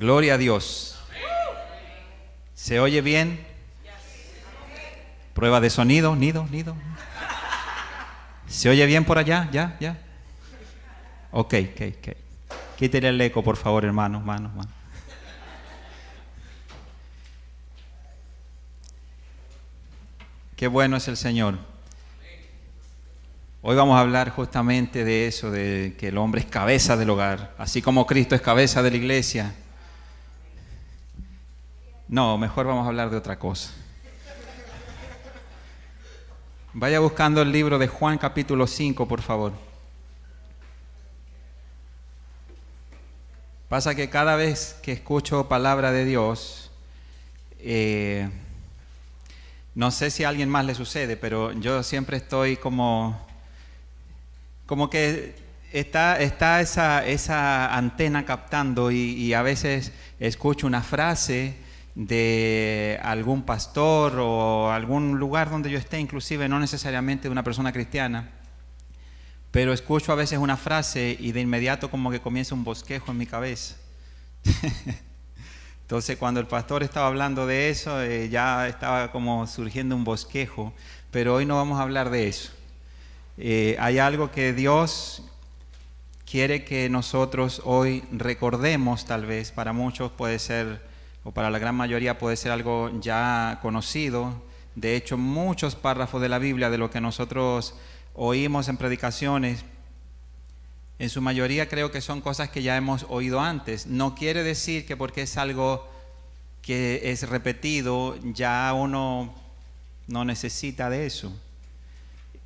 Gloria a Dios. ¿Se oye bien? Prueba de sonido, nido. ¿Se oye bien por allá? ¿Ya? Ok. Quítele el eco, por favor, hermano. Qué bueno es el Señor. Hoy vamos a hablar justamente de eso, de que el hombre es cabeza del hogar, así como Cristo es cabeza de la iglesia. No, mejor vamos a hablar de otra cosa. Vaya buscando el libro de Juan capítulo 5, por favor. Pasa que cada vez que escucho palabra de Dios, no sé si a alguien más le sucede, pero yo siempre estoy como que está esa antena captando y a veces escucho una frase de algún pastor o algún lugar donde yo esté, inclusive no necesariamente de una persona cristiana, pero escucho a veces una frase y de inmediato como que comienza un bosquejo en mi cabeza. Entonces cuando el pastor estaba hablando de eso, ya estaba como surgiendo un bosquejo, pero hoy no vamos a hablar de eso. Hay algo que Dios quiere que nosotros hoy recordemos, tal vez para muchos puede ser, o para la gran mayoría puede ser algo ya conocido. De hecho, muchos párrafos de la Biblia, de lo que nosotros oímos en predicaciones, en su mayoría creo que son cosas que ya hemos oído antes. No quiere decir que porque es algo que es repetido, ya uno no necesita de eso.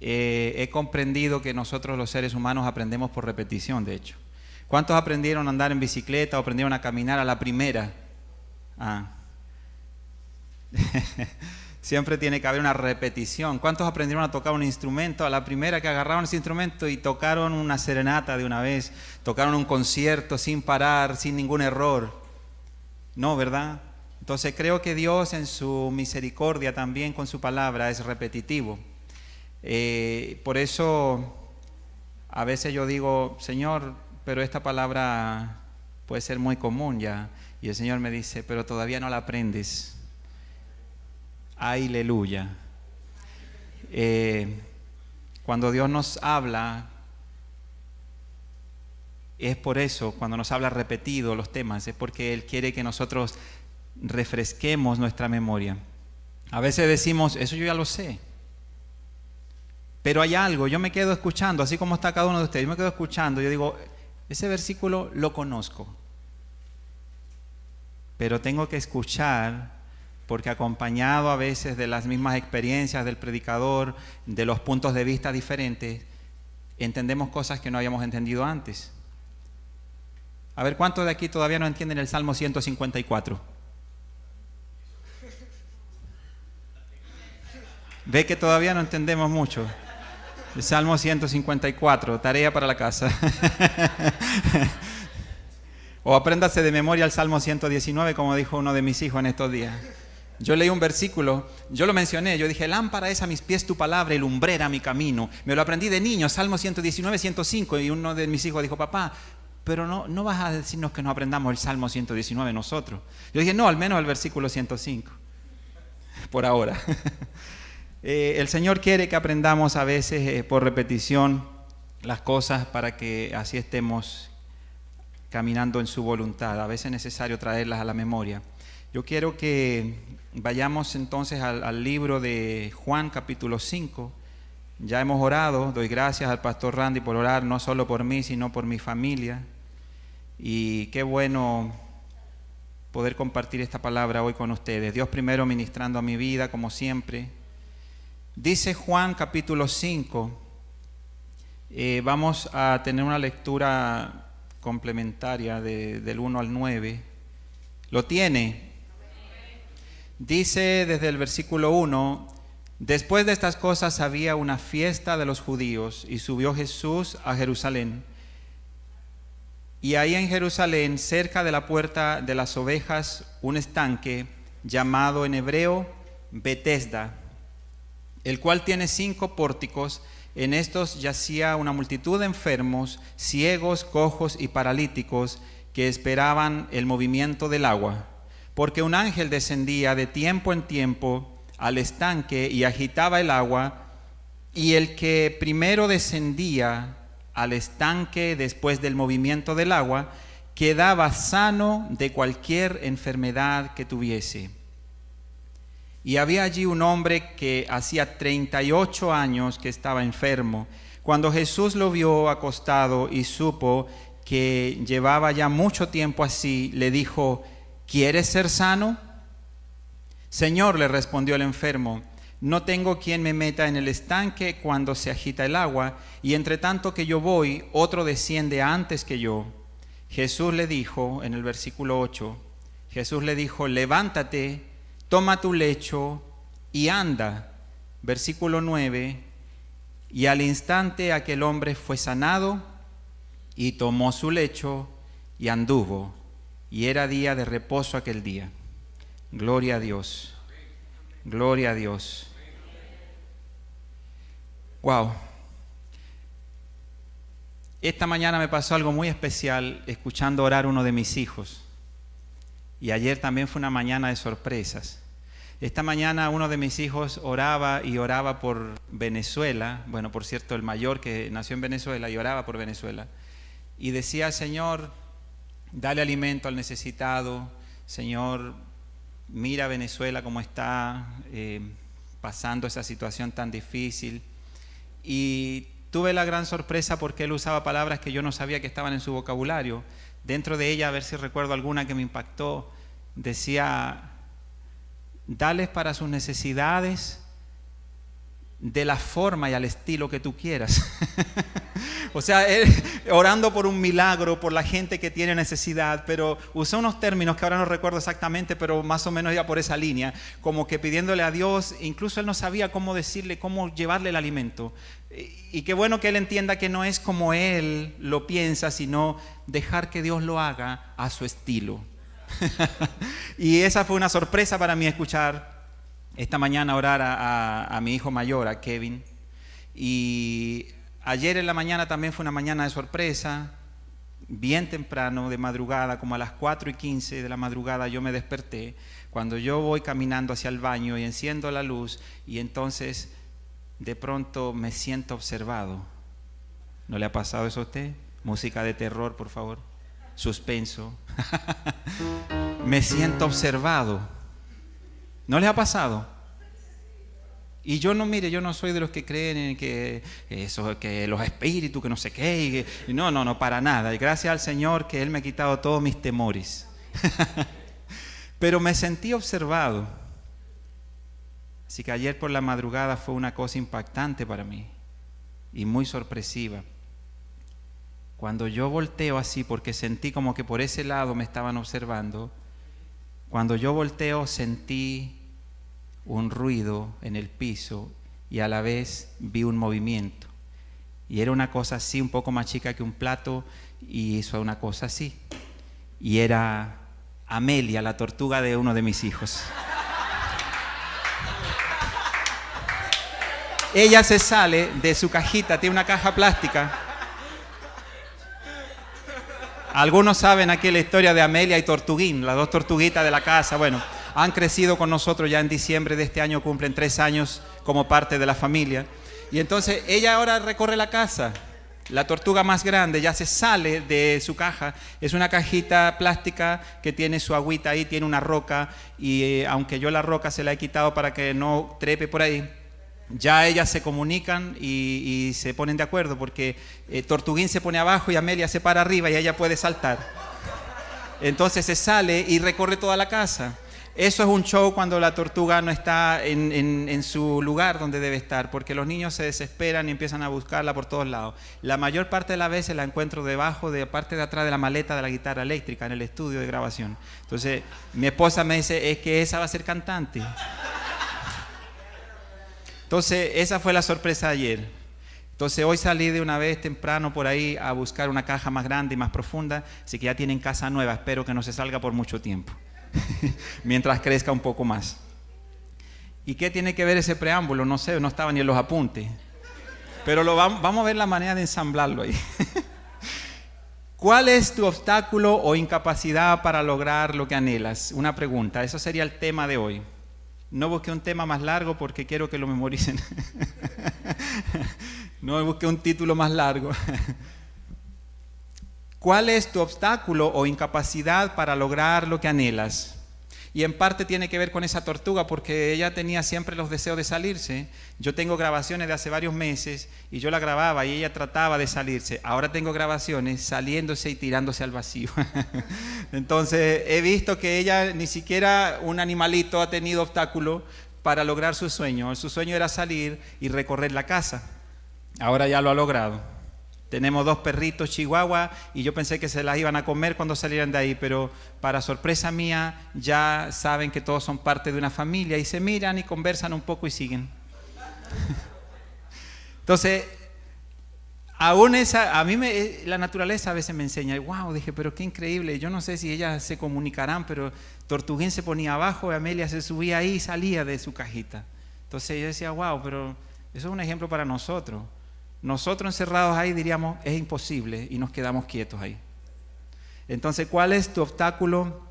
He comprendido que nosotros los seres humanos aprendemos por repetición, de hecho. ¿Cuántos aprendieron a andar en bicicleta o aprendieron a caminar a la primera? Siempre tiene que haber una repetición. ¿Cuántos aprendieron a tocar un instrumento a la primera que agarraron ese instrumento y tocaron una serenata de una vez? Tocaron un concierto sin parar, sin ningún error. No, ¿verdad? Entonces creo que Dios en su misericordia también con su palabra es repetitivo. Por eso a veces yo digo, Señor, pero esta palabra puede ser muy común ya. Y el Señor me dice, pero todavía no la aprendes. Aleluya. Cuando Dios nos habla, es por eso, cuando nos habla repetido los temas, es porque Él quiere que nosotros refresquemos nuestra memoria. A veces decimos, eso yo ya lo sé. Pero hay algo, yo me quedo escuchando, así como está cada uno de ustedes, yo me quedo escuchando, yo digo, ese versículo lo conozco, pero tengo que escuchar, porque acompañado a veces de las mismas experiencias del predicador, de los puntos de vista diferentes, entendemos cosas que no habíamos entendido antes. A ver, ¿cuántos de aquí todavía no entienden el Salmo 154? Ve que todavía no entendemos mucho. El Salmo 154, tarea para la casa. O apréndase de memoria el Salmo 119, como dijo uno de mis hijos en estos días. Yo leí un versículo, yo lo mencioné, yo dije, lámpara es a mis pies tu palabra y lumbrera mi camino. Me lo aprendí de niño, Salmo 119, 105, y uno de mis hijos dijo, papá, pero no vas a decirnos que no aprendamos el Salmo 119 nosotros. Yo dije, no, al menos el versículo 105, por ahora. El Señor quiere que aprendamos a veces por repetición las cosas para que así estemos caminando en su voluntad. A veces es necesario traerlas a la memoria. Yo quiero que vayamos entonces al libro de Juan capítulo 5. Ya hemos orado, doy gracias al pastor Randy por orar no solo por mí, sino por mi familia. Y qué bueno poder compartir esta palabra hoy con ustedes. Dios primero ministrando a mi vida, como siempre. Dice Juan capítulo 5, vamos a tener una lectura complementaria del 1 al 9. ¿Lo tiene? Dice desde el versículo 1, después de estas cosas había una fiesta de los judíos y subió Jesús a Jerusalén. Y ahí en Jerusalén, cerca de la puerta de las ovejas, un estanque llamado en hebreo Betesda, el cual tiene 5 pórticos. En estos yacía una multitud de enfermos, ciegos, cojos y paralíticos, que esperaban el movimiento del agua, porque un ángel descendía de tiempo en tiempo al estanque y agitaba el agua, y el que primero descendía al estanque después del movimiento del agua quedaba sano de cualquier enfermedad que tuviese. Y había allí un hombre que hacía 38 años que estaba enfermo. Cuando Jesús lo vio acostado y supo que llevaba ya mucho tiempo así, le dijo: ¿quieres ser sano? Señor, le respondió el enfermo, no tengo quien me meta en el estanque cuando se agita el agua, y entre tanto que yo voy, otro desciende antes que yo. Jesús le dijo, en el versículo 8, Jesús le dijo: levántate, toma tu lecho y anda. Versículo 9, y al instante aquel hombre fue sanado y tomó su lecho y anduvo, y era día de reposo aquel día. Gloria a Dios, gloria a Dios. Wow. Esta mañana me pasó algo muy especial escuchando orar uno de mis hijos. Y ayer también fue una mañana de sorpresas. Esta mañana uno de mis hijos oraba y oraba por Venezuela. Bueno, por cierto, el mayor que nació en Venezuela y oraba por Venezuela. Y decía: Señor, dale alimento al necesitado. Señor, mira Venezuela cómo está pasando esa situación tan difícil. Y tuve la gran sorpresa porque él usaba palabras que yo no sabía que estaban en su vocabulario. Dentro de ella, a ver si recuerdo alguna que me impactó, decía: dales para sus necesidades de la forma y al estilo que tú quieras. O sea, él orando por un milagro, por la gente que tiene necesidad, pero usó unos términos que ahora no recuerdo exactamente, pero más o menos iba por esa línea, como que pidiéndole a Dios. Incluso él no sabía cómo decirle, cómo llevarle el alimento. Y qué bueno que él entienda que no es como él lo piensa, sino dejar que Dios lo haga a su estilo. Y esa fue una sorpresa para mí, escuchar esta mañana orar a mi hijo mayor, a Kevin. Y ayer en la mañana también fue una mañana de sorpresa. Bien temprano, de madrugada, como a las 4:15 de la madrugada, yo me desperté. Cuando yo voy caminando hacia el baño y enciendo la luz, y entonces de pronto me siento observado. ¿No le ha pasado eso a usted? Música de terror, por favor. Suspenso. Me siento observado. ¿No les ha pasado? Y yo no, mire, yo no soy de los que creen en que eso, que los espíritus, que no sé qué. No, para nada. Y gracias al Señor que Él me ha quitado todos mis temores. Pero me sentí observado. Así que ayer por la madrugada fue una cosa impactante para mí y muy sorpresiva. Cuando yo volteo así, porque sentí como que por ese lado me estaban observando, cuando yo volteo sentí un ruido en el piso y a la vez vi un movimiento. Y era una cosa así, un poco más chica que un plato, y hizo una cosa así. Y era Amelia, la tortuga de uno de mis hijos. Ella se sale de su cajita, tiene una caja plástica. Algunos saben aquí la historia de Amelia y Tortuguín, las dos tortuguitas de la casa. Bueno, han crecido con nosotros ya en diciembre de este año, cumplen 3 años como parte de la familia. Y entonces ella ahora recorre la casa. La tortuga más grande ya se sale de su caja. Es una cajita plástica que tiene su agüita ahí, tiene una roca. Y aunque yo la roca se la he quitado para que no trepe por ahí, ya ellas se comunican y se ponen de acuerdo, porque Tortuguín se pone abajo y Amelia se para arriba y ella puede saltar. Entonces se sale y recorre toda la casa. Eso es un show cuando la tortuga no está en su lugar donde debe estar, porque los niños se desesperan y empiezan a buscarla por todos lados. La mayor parte de las veces la encuentro debajo, de parte de atrás de la maleta de la guitarra eléctrica en el estudio de grabación. Entonces mi esposa me dice: es que esa va a ser cantante. Entonces esa fue la sorpresa de ayer. Entonces hoy salí de una vez temprano por ahí a buscar una caja más grande y más profunda, así que ya tienen casa nueva. Espero que no se salga por mucho tiempo, mientras crezca un poco más. ¿Y qué tiene que ver ese preámbulo? No sé, no estaba ni en los apuntes, pero vamos a ver la manera de ensamblarlo ahí. ¿Cuál es tu obstáculo o incapacidad para lograr lo que anhelas? Una pregunta, eso sería el tema de hoy. No busqué un tema más largo porque quiero que lo memoricen. No busqué un título más largo. ¿Cuál es tu obstáculo o incapacidad para lograr lo que anhelas? Y en parte tiene que ver con esa tortuga, porque ella tenía siempre los deseos de salirse. Yo tengo grabaciones de hace varios meses y yo la grababa y ella trataba de salirse. Ahora tengo grabaciones saliéndose y tirándose al vacío. Entonces he visto que ella, ni siquiera un animalito ha tenido obstáculo para lograr su sueño. Su sueño era salir y recorrer la casa. Ahora ya lo ha logrado. Tenemos 2 perritos chihuahua y yo pensé que se las iban a comer cuando salieran de ahí, pero para sorpresa mía ya saben que todos son parte de una familia y se miran y conversan un poco y siguen. Entonces, la naturaleza a veces me enseña, wow, dije, pero qué increíble, yo no sé si ellas se comunicarán, pero Tortuguín se ponía abajo y Amelia se subía ahí y salía de su cajita. Entonces yo decía, wow, pero eso es un ejemplo para nosotros. Nosotros encerrados ahí diríamos, es imposible, y nos quedamos quietos ahí. Entonces, ¿cuál es tu obstáculo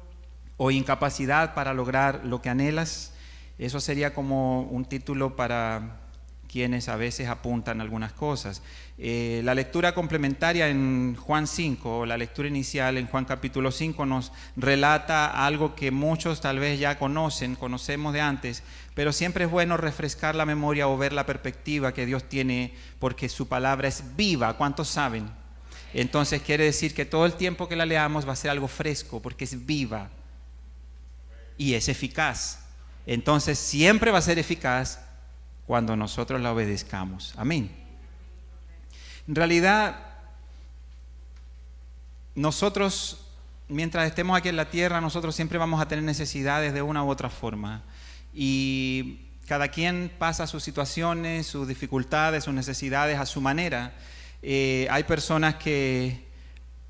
o incapacidad para lograr lo que anhelas? Eso sería como un título para quienes a veces apuntan algunas cosas. La lectura complementaria en Juan 5, o la lectura inicial en Juan capítulo 5, nos relata algo que muchos tal vez ya conocemos de antes, pero siempre es bueno refrescar la memoria o ver la perspectiva que Dios tiene, porque su palabra es viva. ¿Cuántos saben? Entonces quiere decir que todo el tiempo que la leamos va a ser algo fresco, porque es viva y es eficaz. Entonces siempre va a ser eficaz cuando nosotros la obedezcamos. Amén. En realidad, nosotros, mientras estemos aquí en la tierra, nosotros siempre vamos a tener necesidades de una u otra forma. Y cada quien pasa sus situaciones, sus dificultades, sus necesidades a su manera. Hay personas que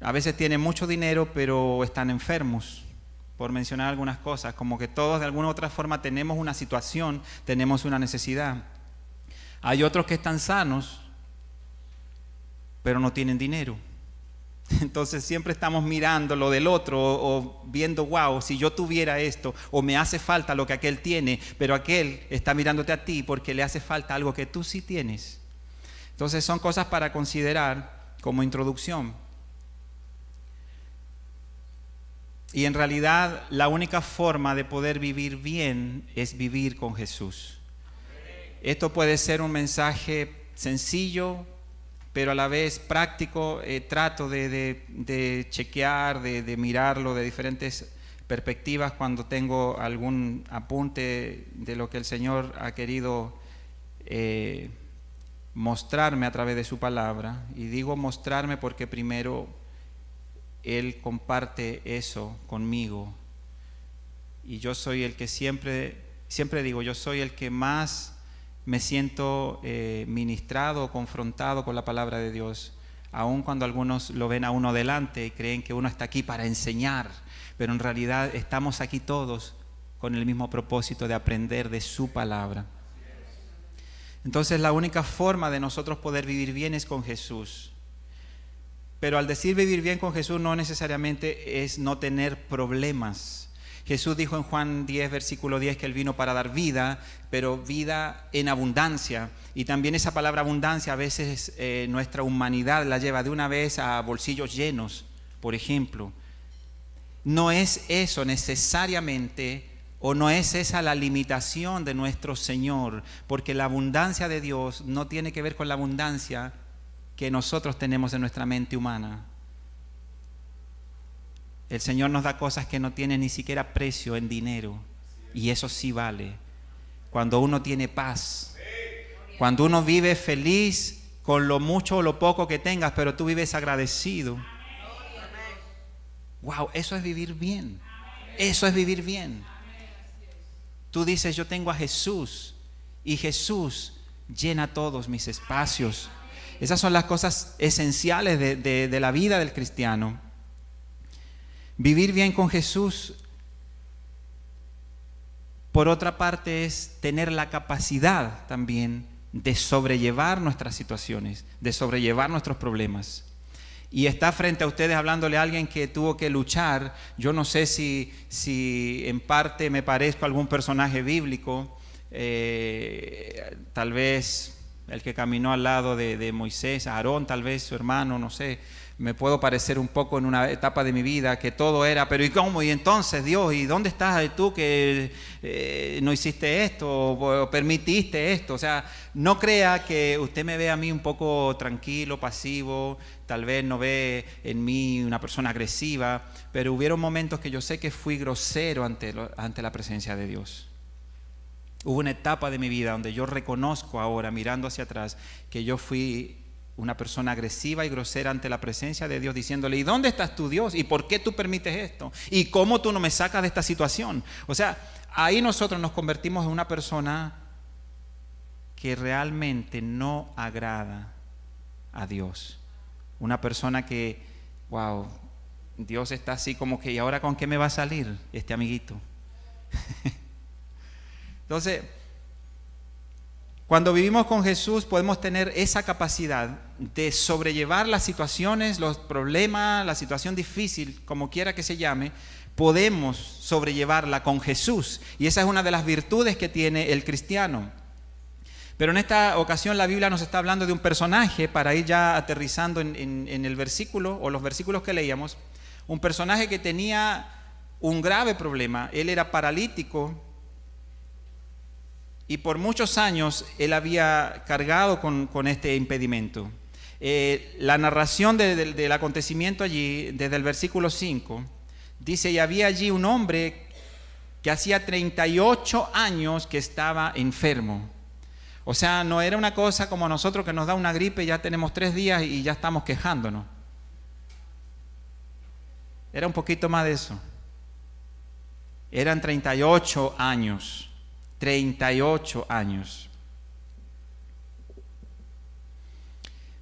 a veces tienen mucho dinero, pero están enfermos, por mencionar algunas cosas, como que todos de alguna u otra forma tenemos una situación, tenemos una necesidad. Hay otros que están sanos, pero no tienen dinero. Entonces siempre estamos mirando lo del otro o viendo, wow, si yo tuviera esto, o me hace falta lo que aquel tiene, pero aquel está mirándote a ti porque le hace falta algo que tú sí tienes. Entonces son cosas para considerar como introducción. Y en realidad la única forma de poder vivir bien es vivir con Jesús. Esto puede ser un mensaje sencillo, pero a la vez práctico. Trato de chequear, de mirarlo de diferentes perspectivas cuando tengo algún apunte de lo que el Señor ha querido mostrarme a través de su palabra. Y digo mostrarme porque primero Él comparte eso conmigo. Y yo soy el que siempre digo, yo soy el que más me siento ministrado o confrontado con la palabra de Dios, aun cuando algunos lo ven a uno delante y creen que uno está aquí para enseñar, pero en realidad estamos aquí todos con el mismo propósito de aprender de su palabra. Entonces la única forma de nosotros poder vivir bien es con Jesús. Pero al decir vivir bien con Jesús no necesariamente es no tener problemas. Jesús dijo en Juan 10, versículo 10, que Él vino para dar vida, pero vida en abundancia. Y también esa palabra abundancia a veces nuestra humanidad la lleva de una vez a bolsillos llenos, por ejemplo. No es eso necesariamente, o no es esa la limitación de nuestro Señor, porque la abundancia de Dios no tiene que ver con la abundancia que nosotros tenemos en nuestra mente humana. El Señor nos da cosas que no tienen ni siquiera precio en dinero, y eso sí vale. Cuando uno tiene paz, cuando uno vive feliz con lo mucho o lo poco que tengas, pero tú vives agradecido. Wow, eso es vivir bien. Eso es vivir bien. Tú dices, yo tengo a Jesús, y Jesús llena todos mis espacios. Esas son las cosas esenciales de la vida del cristiano. Vivir bien con Jesús, por otra parte, es tener la capacidad también de sobrellevar nuestras situaciones, de sobrellevar nuestros problemas. y está frente a ustedes hablándole a alguien que tuvo que luchar, yo no sé si en parte me parezco a algún personaje bíblico, tal vez el que caminó al lado de Moisés, Aarón, tal vez su hermano, no sé, me puedo parecer un poco en una etapa de mi vida que todo era, pero ¿y cómo? ¿Y entonces, Dios? ¿Y dónde estás tú que no hiciste esto o permitiste esto? O sea, no crea que usted me ve a mí un poco tranquilo, pasivo, tal vez no ve en mí una persona agresiva, pero hubieron momentos que yo sé que fui grosero ante la presencia de Dios. Hubo una etapa de mi vida donde yo reconozco ahora, mirando hacia atrás, que yo fui una persona agresiva y grosera ante la presencia de Dios, diciéndole, ¿y dónde estás tú, Dios? ¿Y por qué tú permites esto? ¿Y cómo tú no me sacas de esta situación? O sea, ahí nosotros nos convertimos en una persona que realmente no agrada a Dios. Una persona que, wow, Dios está así como que, ¿y ahora con qué me va a salir este amiguito? Entonces, cuando vivimos con Jesús podemos tener esa capacidad de sobrellevar las situaciones, los problemas, la situación difícil, como quiera que se llame, podemos sobrellevarla con Jesús. Y esa es una de las virtudes que tiene el cristiano. Pero en esta ocasión la Biblia nos está hablando de un personaje, para ir ya aterrizando en el versículo o los versículos que leíamos, un personaje que tenía un grave problema. Él era paralítico. Y por muchos años él había cargado con este impedimento. La narración del acontecimiento allí, desde el versículo 5, dice, y había allí un hombre que hacía 38 años que estaba enfermo. O sea, no era una cosa como nosotros que nos da una gripe y ya tenemos 3 días y ya estamos quejándonos. Era un poquito más de eso. Eran 38 años. 38 años.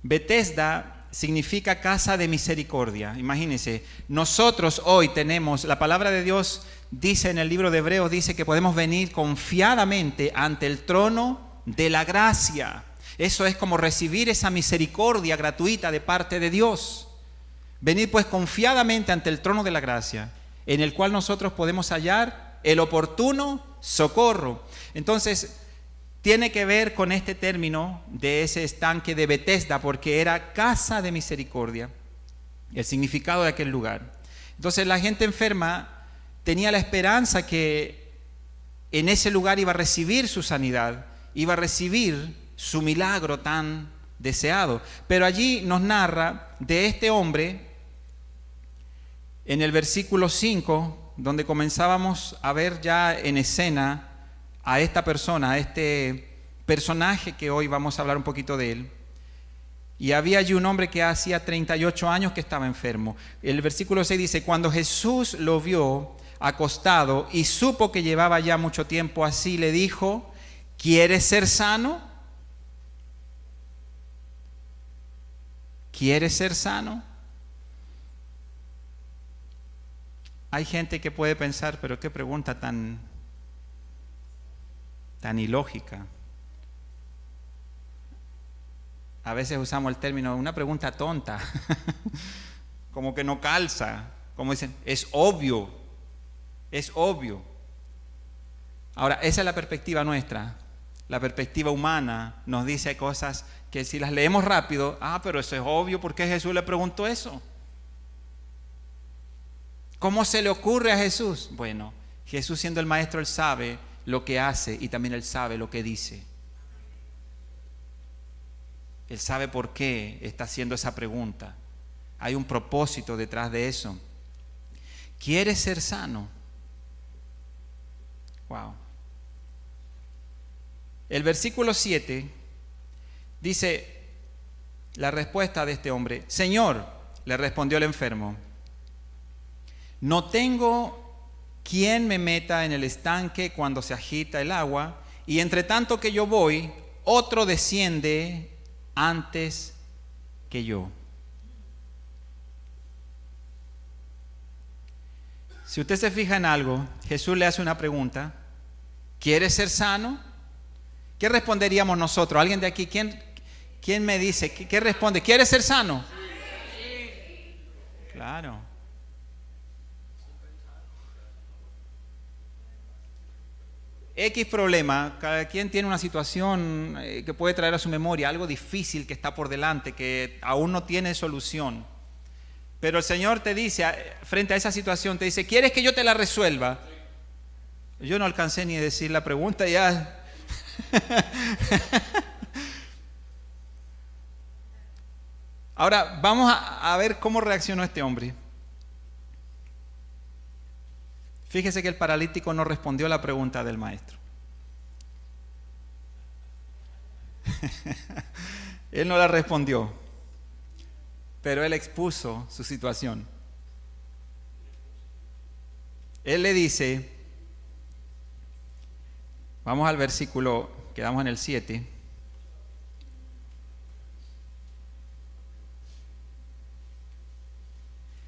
Betesda significa casa de misericordia. Imagínense, nosotros hoy tenemos, la palabra de Dios dice en el libro de Hebreos, dice que podemos venir confiadamente ante el trono de la gracia. Eso es como recibir esa misericordia gratuita de parte de Dios. Venir pues confiadamente ante el trono de la gracia, en el cual nosotros podemos hallar el oportuno socorro. Entonces, tiene que ver con este término de ese estanque de Betesda, porque era casa de misericordia, el significado de aquel lugar. Entonces, la gente enferma tenía la esperanza que en ese lugar iba a recibir su sanidad, iba a recibir su milagro tan deseado. Pero allí nos narra de este hombre, en el versículo 5, donde comenzábamos a ver ya en escena a esta persona, a este personaje que hoy vamos a hablar un poquito de él. Y había allí un hombre que hacía 38 años que estaba enfermo. El versículo 6 dice, cuando Jesús lo vio acostado y supo que llevaba ya mucho tiempo así, le dijo, ¿quieres ser sano? ¿Quieres ser sano? Hay gente que puede pensar, pero qué pregunta tan ilógica. A veces usamos el término, una pregunta tonta, como que no calza, como dicen, es obvio, es obvio. Ahora, esa es la perspectiva nuestra. La perspectiva humana nos dice cosas que si las leemos rápido, pero eso es obvio, ¿por qué Jesús le preguntó eso? ¿Cómo se le ocurre a Jesús? Bueno, Jesús siendo el maestro, Él sabe lo que hace y también Él sabe lo que dice. Él sabe por qué está haciendo esa pregunta. Hay un propósito detrás de eso. ¿Quieres ser sano? Wow. El versículo 7 dice la respuesta de este hombre. Señor, le respondió el enfermo, no tengo quien me meta en el estanque cuando se agita el agua, y entre tanto que yo voy, otro desciende antes que yo. Si usted se fija en algo, Jesús le hace una pregunta. ¿Quieres ser sano? ¿Qué responderíamos nosotros? ¿Alguien de aquí? ¿Quién me dice? ¿Qué responde? ¿Quieres ser sano? Claro. X problema, cada quien tiene una situación que puede traer a su memoria, algo difícil que está por delante, que aún no tiene solución. Pero el Señor te dice, frente a esa situación, te dice, ¿quieres que yo te la resuelva? Yo no alcancé ni a decir la pregunta ya. Ahora, vamos a ver cómo reaccionó este hombre. Fíjese que el paralítico no respondió a la pregunta del maestro. Él no la respondió, pero él expuso su situación. Él le dice, vamos al versículo, quedamos en el 7.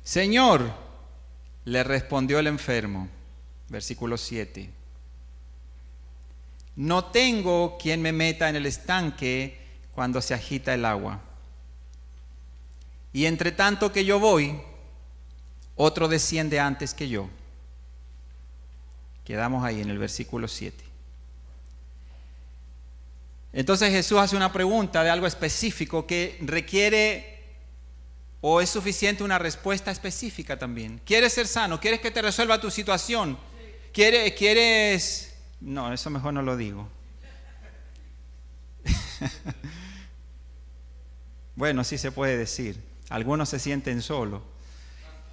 Señor, le respondió el enfermo, versículo 7, no tengo quien me meta en el estanque cuando se agita el agua. Y entre tanto que yo voy, otro desciende antes que yo. Quedamos ahí en el versículo 7. Entonces Jesús hace una pregunta de algo específico que requiere o es suficiente una respuesta específica también. ¿Quieres ser sano? ¿Quieres que te resuelva tu situación? ¿Quieres? No, eso mejor no lo digo. Bueno, sí se puede decir. Algunos se sienten solos.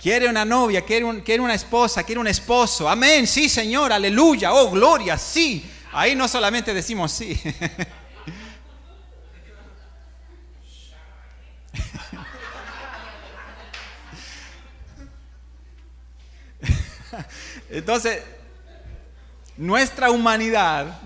Quiere una novia, quiere una esposa, quiere un esposo. Amén, sí, Señor, aleluya, oh, gloria, sí. Ahí no solamente decimos sí. Entonces, nuestra humanidad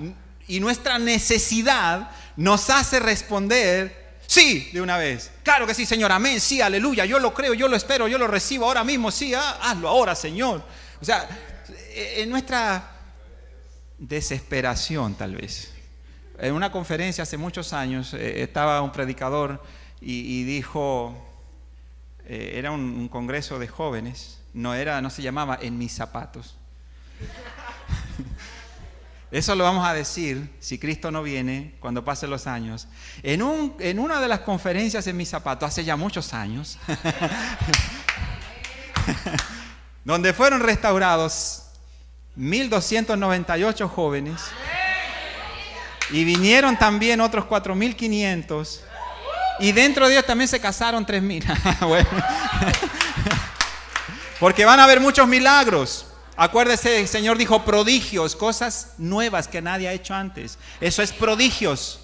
y nuestra necesidad nos hace responder sí de una vez. Claro que sí, Señor, amén, sí, aleluya, yo lo creo, yo lo espero, yo lo recibo ahora mismo, sí, hazlo ahora, Señor. O sea, en nuestra desesperación tal vez. En una conferencia hace muchos años estaba un predicador y dijo, era un congreso de jóvenes, no se llamaba En mis zapatos. Eso lo vamos a decir si Cristo no viene cuando pasen los años. En una de las conferencias En mis zapatos, hace ya muchos años, donde fueron restaurados 1,298 jóvenes y vinieron también otros 4,500 y dentro de ellos también se casaron 3,000. Bueno. Porque van a haber muchos milagros. Acuérdese, el Señor dijo prodigios, cosas nuevas que nadie ha hecho antes. Eso es prodigios.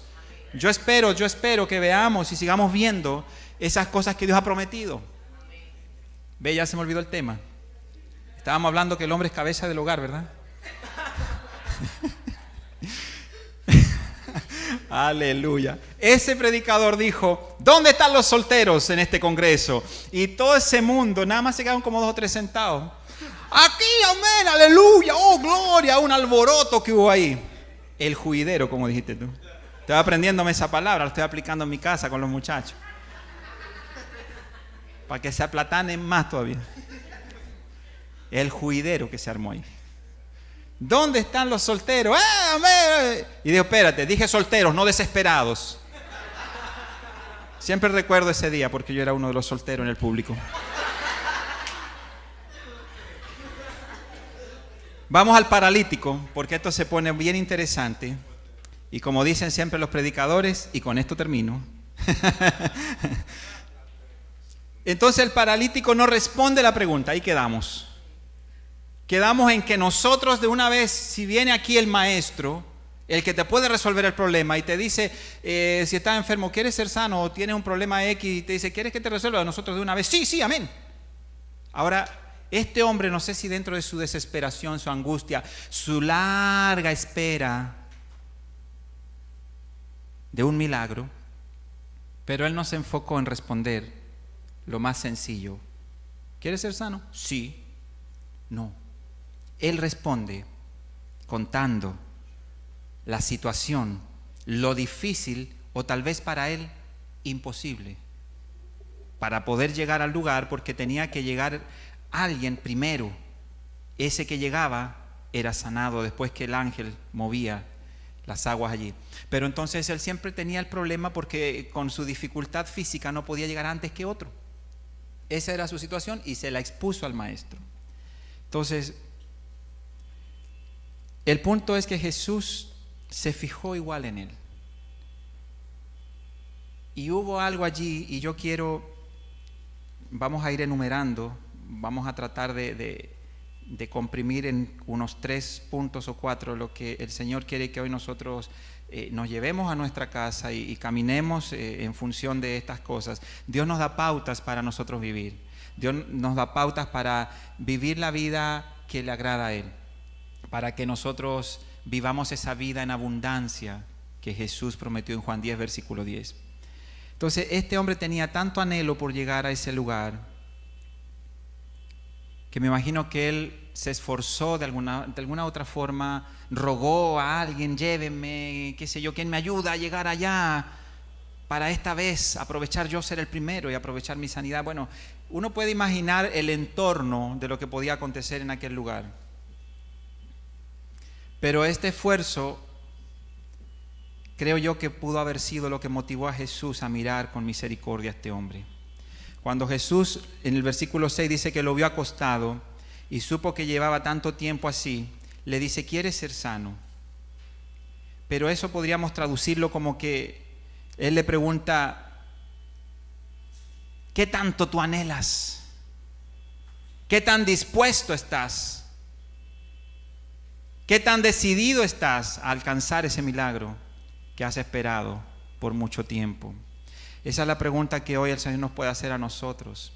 Yo espero que veamos y sigamos viendo esas cosas que Dios ha prometido. Ve, ya se me olvidó el tema. Estábamos hablando que el hombre es cabeza del hogar, ¿verdad? Aleluya. Ese predicador dijo, ¿dónde están los solteros en este congreso? Y todo ese mundo, nada más se quedaron como 2 o 3 sentados. Aquí, amén, aleluya, oh, gloria, un alboroto que hubo ahí. El juidero, como dijiste tú. Estoy aprendiéndome esa palabra, la estoy aplicando en mi casa con los muchachos. Para que se aplatanen más todavía. El juidero que se armó ahí. ¿Dónde están los solteros? Amén. Y dijo, espérate, dije solteros, no desesperados. Siempre recuerdo ese día porque yo era uno de los solteros en el público. Vamos al paralítico, porque esto se pone bien interesante. Y como dicen siempre los predicadores, y con esto termino. Entonces el paralítico no responde la pregunta, ahí quedamos. Quedamos en que nosotros de una vez, si viene aquí el maestro, el que te puede resolver el problema y te dice, si estás enfermo, ¿quieres ser sano? O tienes un problema X y te dice, ¿quieres que te resuelva? Nosotros de una vez, sí, sí, amén. Ahora, este hombre, no sé si dentro de su desesperación, su angustia, su larga espera de un milagro, pero él no se enfocó en responder lo más sencillo. ¿Quieres ser sano? Sí. No. Él responde contando la situación, lo difícil o tal vez para él imposible. para poder llegar al lugar, porque tenía que llegar alguien primero. Ese que llegaba era sanado después que el ángel movía las aguas allí. Pero entonces él siempre tenía el problema porque con su dificultad física no podía llegar antes que otro. Esa era su situación y se la expuso al maestro. Entonces, el punto es que Jesús se fijó igual en él. Y hubo algo allí, y yo vamos a ir enumerando, vamos a tratar de comprimir en unos 3 puntos o 4 lo que el Señor quiere que hoy nosotros nos llevemos a nuestra casa y caminemos en función de estas cosas. Dios nos da pautas para nosotros vivir. Dios nos da pautas para vivir la vida que le agrada a Él, para que nosotros vivamos esa vida en abundancia que Jesús prometió en Juan 10, versículo 10. Entonces, este hombre tenía tanto anhelo por llegar a ese lugar que me imagino que él se esforzó de alguna otra forma, rogó a alguien, llévenme, qué sé yo, ¿quién me ayuda a llegar allá? Para esta vez aprovechar yo ser el primero y aprovechar mi sanidad. Bueno, uno puede imaginar el entorno de lo que podía acontecer en aquel lugar. Pero este esfuerzo, creo yo que pudo haber sido lo que motivó a Jesús a mirar con misericordia a este hombre. Cuando Jesús en el versículo 6 dice que lo vio acostado y supo que llevaba tanto tiempo así, le dice, ¿quieres ser sano? Pero eso podríamos traducirlo como que él le pregunta, ¿qué tanto tú anhelas? ¿Qué tan dispuesto estás? ¿Qué tan decidido estás a alcanzar ese milagro que has esperado por mucho tiempo? Esa es la pregunta que hoy el Señor nos puede hacer a nosotros.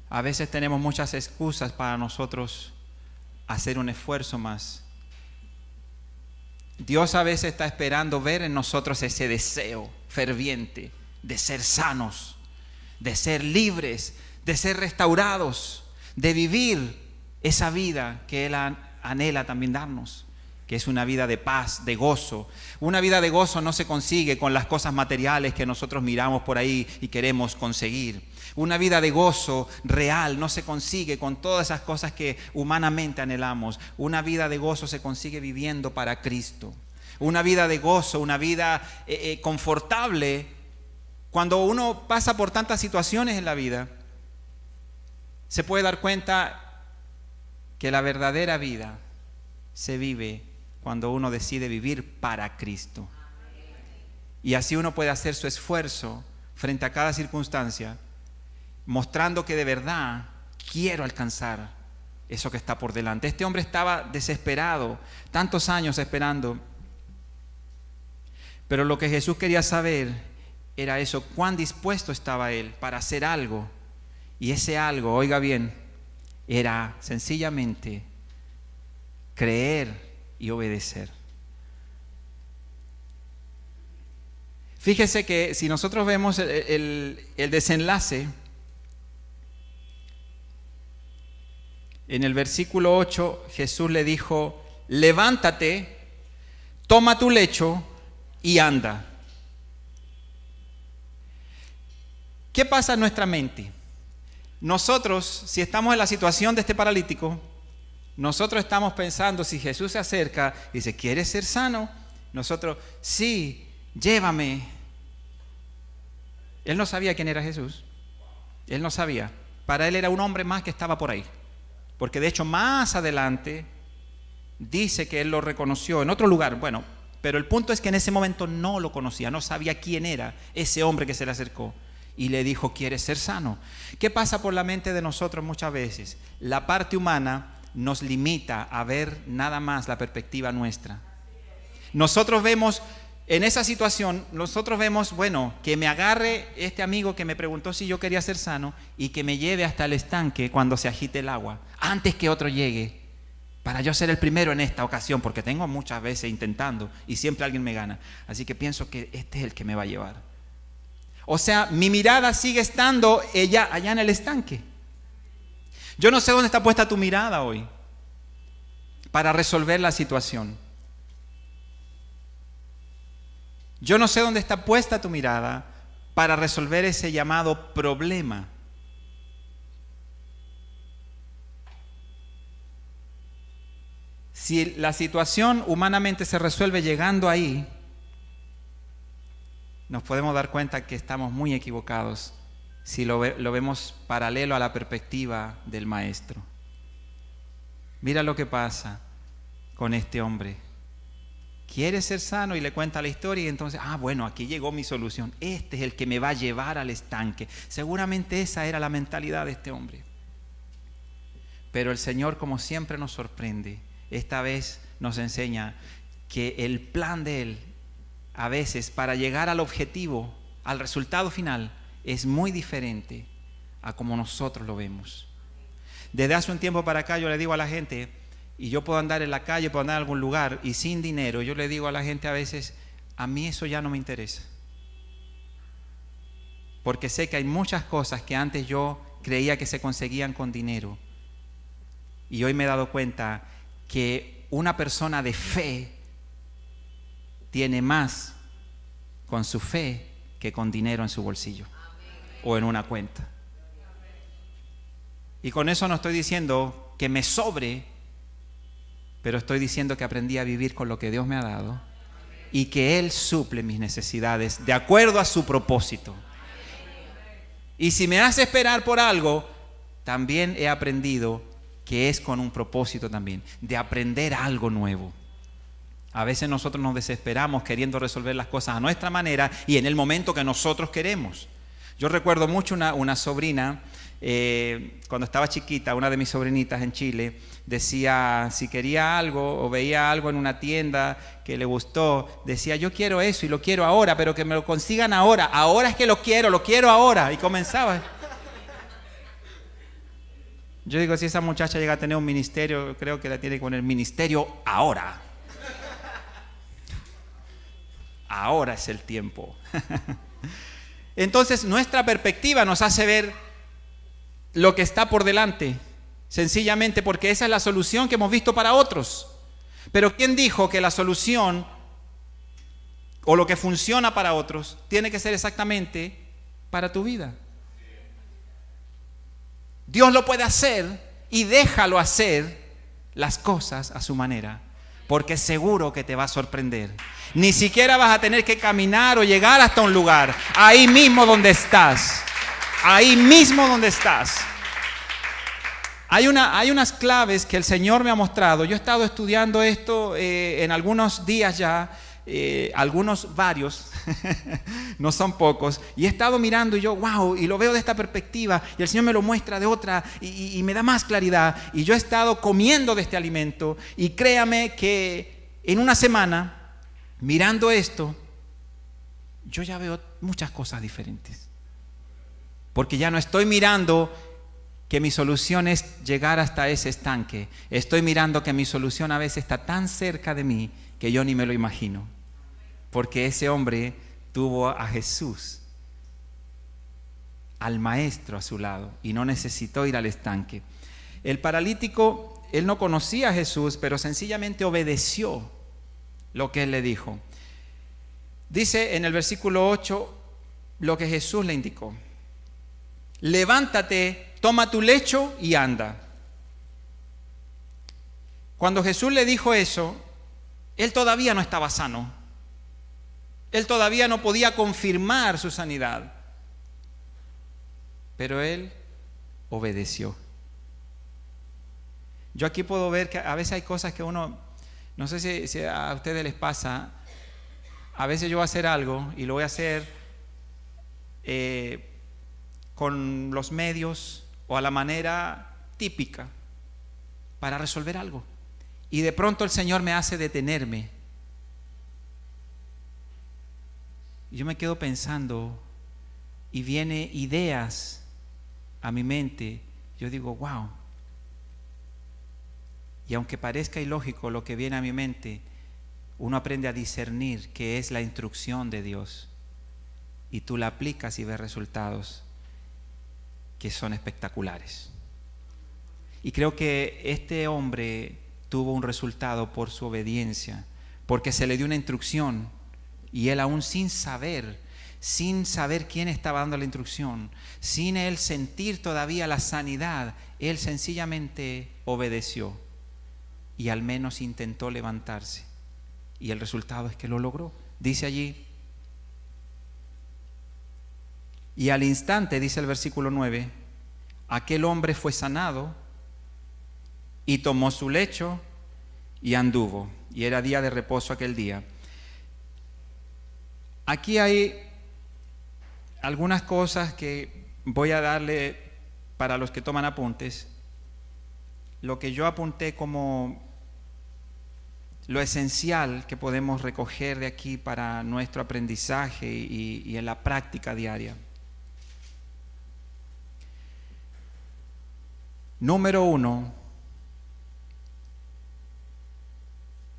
A veces tenemos muchas excusas para nosotros hacer un esfuerzo más. Dios a veces está esperando ver en nosotros ese deseo ferviente de ser sanos, de ser libres, de ser restaurados, de vivir esa vida que Él anhela también darnos, que es una vida de paz, de gozo. Una vida de gozo no se consigue con las cosas materiales que nosotros miramos por ahí y queremos conseguir. Una vida de gozo real no se consigue con todas esas cosas que humanamente anhelamos. Una vida de gozo se consigue viviendo para Cristo. Una vida de gozo, una vida confortable. Cuando uno pasa por tantas situaciones en la vida, se puede dar cuenta que la verdadera vida se vive cuando uno decide vivir para Cristo. Y así uno puede hacer su esfuerzo frente a cada circunstancia, mostrando que de verdad quiero alcanzar eso que está por delante. Este hombre estaba desesperado, tantos años esperando. Pero lo que Jesús quería saber era eso, cuán dispuesto estaba él para hacer algo. Y ese algo, oiga bien, era sencillamente creer y obedecer. Fíjese que si nosotros vemos el desenlace, en el versículo 8 Jesús le dijo, levántate, toma tu lecho y anda. ¿Qué pasa en nuestra mente? Nosotros, si estamos en la situación de este paralítico, nosotros estamos pensando, si Jesús se acerca y dice, ¿quieres ser sano? Nosotros, sí, llévame. Él no sabía quién era Jesús. Él no sabía. Para él era un hombre más que estaba por ahí. Porque de hecho más adelante dice que él lo reconoció en otro lugar. Bueno, pero el punto es que en ese momento no lo conocía, no sabía quién era ese hombre que se le acercó. Y le dijo, ¿quieres ser sano? ¿Qué pasa por la mente de nosotros muchas veces? La parte humana nos limita a ver nada más la perspectiva nuestra. Nosotros vemos, en esa situación, nosotros vemos, bueno, que me agarre este amigo que me preguntó si yo quería ser sano y que me lleve hasta el estanque cuando se agite el agua, antes que otro llegue, para yo ser el primero en esta ocasión, porque tengo muchas veces intentando y siempre alguien me gana. Así que pienso que este es el que me va a llevar. O sea, mi mirada sigue estando allá en el estanque. Yo no sé dónde está puesta tu mirada hoy para resolver la situación. Yo no sé dónde está puesta tu mirada para resolver ese llamado problema. Si la situación humanamente se resuelve llegando ahí, nos podemos dar cuenta que estamos muy equivocados si lo vemos paralelo a la perspectiva del maestro. Mira lo que pasa con este hombre. Quiere ser sano y le cuenta la historia y entonces, bueno, aquí llegó mi solución. Este es el que me va a llevar al estanque. Seguramente esa era la mentalidad de este hombre. Pero el Señor, como siempre, nos sorprende. Esta vez nos enseña que el plan de Él, a veces, para llegar al objetivo, al resultado final, es muy diferente a como nosotros lo vemos. Desde hace un tiempo para acá yo le digo a la gente, y yo puedo andar en la calle, puedo andar en algún lugar y sin dinero, yo le digo a la gente a veces, a mí eso ya no me interesa. Porque sé que hay muchas cosas que antes yo creía que se conseguían con dinero. Y hoy me he dado cuenta que una persona de fe tiene más con su fe que con dinero en su bolsillo o en una cuenta. Y con eso no estoy diciendo que me sobre, pero estoy diciendo que aprendí a vivir con lo que Dios me ha dado y que Él suple mis necesidades de acuerdo a su propósito. Y si me hace esperar por algo, también he aprendido que es con un propósito también, de aprender algo nuevo. A veces nosotros nos desesperamos queriendo resolver las cosas a nuestra manera y en el momento que nosotros queremos. Yo recuerdo mucho una sobrina, cuando estaba chiquita, una de mis sobrinitas en Chile, decía, si quería algo o veía algo en una tienda que le gustó, decía, yo quiero eso y lo quiero ahora, pero que me lo consigan ahora. Ahora es que lo quiero ahora. Y comenzaba. Yo digo, si esa muchacha llega a tener un ministerio, creo que la tiene que poner ministerio ahora. Ahora es el tiempo. Entonces, nuestra perspectiva nos hace ver lo que está por delante, sencillamente porque esa es la solución que hemos visto para otros. Pero ¿quién dijo que la solución o lo que funciona para otros tiene que ser exactamente para tu vida? Dios lo puede hacer y déjalo hacer las cosas a su manera, porque seguro que te va a sorprender. Ni siquiera vas a tener que caminar o llegar hasta un lugar. Ahí mismo donde estás. Ahí mismo donde estás. Hay unas claves que el Señor me ha mostrado. Yo he estado estudiando esto en algunos días ya. Varios, no son pocos, y he estado mirando y yo, wow, y lo veo de esta perspectiva, y el Señor me lo muestra de otra, y me da más claridad, y yo he estado comiendo de este alimento, y créame que en una semana, mirando esto, yo ya veo muchas cosas diferentes, porque ya no estoy mirando que mi solución es llegar hasta ese estanque, estoy mirando que mi solución a veces está tan cerca de mí, que yo ni me lo imagino, porque ese hombre tuvo a Jesús, al maestro a su lado, y no necesitó ir al estanque. El paralítico, él no conocía a Jesús, pero sencillamente obedeció lo que él le dijo. Dice en el versículo 8 lo que Jesús le indicó: levántate, toma tu lecho y anda. Cuando Jesús le dijo eso, él todavía no estaba sano. Él todavía no podía confirmar su sanidad. Pero él obedeció. Yo aquí puedo ver que a veces hay cosas que uno, no sé si a ustedes les pasa, a veces yo voy a hacer algo y lo voy a hacer con los medios o a la manera típica para resolver algo. Y de pronto el Señor me hace detenerme. Y yo me quedo pensando y vienen ideas a mi mente. Yo digo, wow. Y aunque parezca ilógico lo que viene a mi mente, uno aprende a discernir que es la instrucción de Dios. Y tú la aplicas y ves resultados que son espectaculares. Y creo que este hombre tuvo un resultado por su obediencia, porque se le dio una instrucción y él, aún sin saber, sin saber quién estaba dando la instrucción, sin él sentir todavía la sanidad, él sencillamente obedeció y al menos intentó levantarse. Y el resultado es que lo logró. Dice allí, y al instante, dice el versículo 9, aquel hombre fue sanado y tomó su lecho y anduvo. Y era día de reposo aquel día. Aquí hay algunas cosas que voy a darle para los que toman apuntes. Lo que yo apunté como lo esencial que podemos recoger de aquí para nuestro aprendizaje y en la práctica diaria. Número 1,